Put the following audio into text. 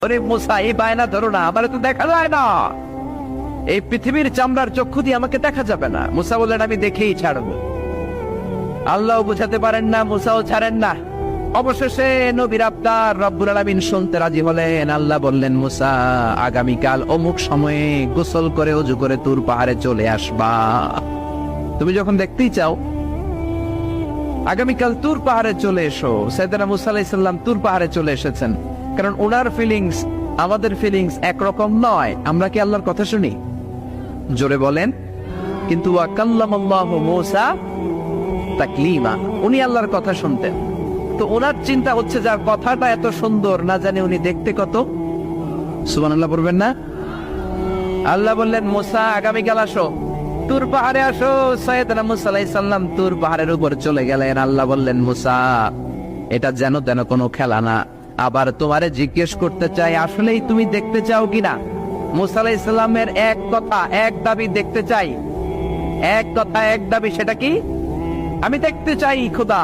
ওরে মুসা, এই বায়না ধরো না, আমার তো দেখা যায় না, এই পৃথিবীর চামড়ার চক্ষু দিয়ে আমাকে দেখা যাবে না। মুসা বললেন, আমি দেখেই ছাড়বো। আল্লাহ বুঝাতে পারেন না, মুসাও ছাড়েন না। অবশেষে নবীর আবদার রব্বুল আলামিন শুনতে রাজি হলেন। আল্লাহ বললেন, মুসা, আগামীকাল অমুক সময়ে গোসল করে ওযু করে তুর পাহাড়ে চলে আসবা। তুমি যখন দেখতেই চাও আগামীকাল তুর পাহাড়ে চলে এসো। সাইয়েদনা মুসা আলাইহিস সালাম তুর পাহাড়ে চলে এসেছেন, কারণ ওনার ফিলিংস আমাদের ফিলিংস একরকম নয়। আমরা কি আল্লাহর কথা শুনি? জোরে বলেন। কিন্তু ওয়া কাল্লামাল্লাহু মুসা তাকলিমা, উনি আল্লাহর কথা শুনতেন। তো ওনার চিন্তা হচ্ছে, যার কথাটা এত সুন্দর, না জানি উনি দেখতে কত। সুবহানাল্লাহ বলবেন না? আল্লাহ বললেন, মুসা আগামীকাল আসো, তুর পাহাড়ে আসো। সাইয়েদনা মুসা আলাইহিস সালাম তুর পাহাড়ের উপর চলে গেলেন। আল্লাহ বললেন, মুসা, এটা যেন তেন কোনো খেলা না। আবার তোমারে জিজ্ঞেস করতে চাই, আসলেই তুমি দেখতে চাও কিনা? মুসা আলাইহিস সালামের এক কথা এক দাবি, দেখতে চাই। এক কথা এক দাবি, সেটা কি? আমি দেখতে চাই খোদা।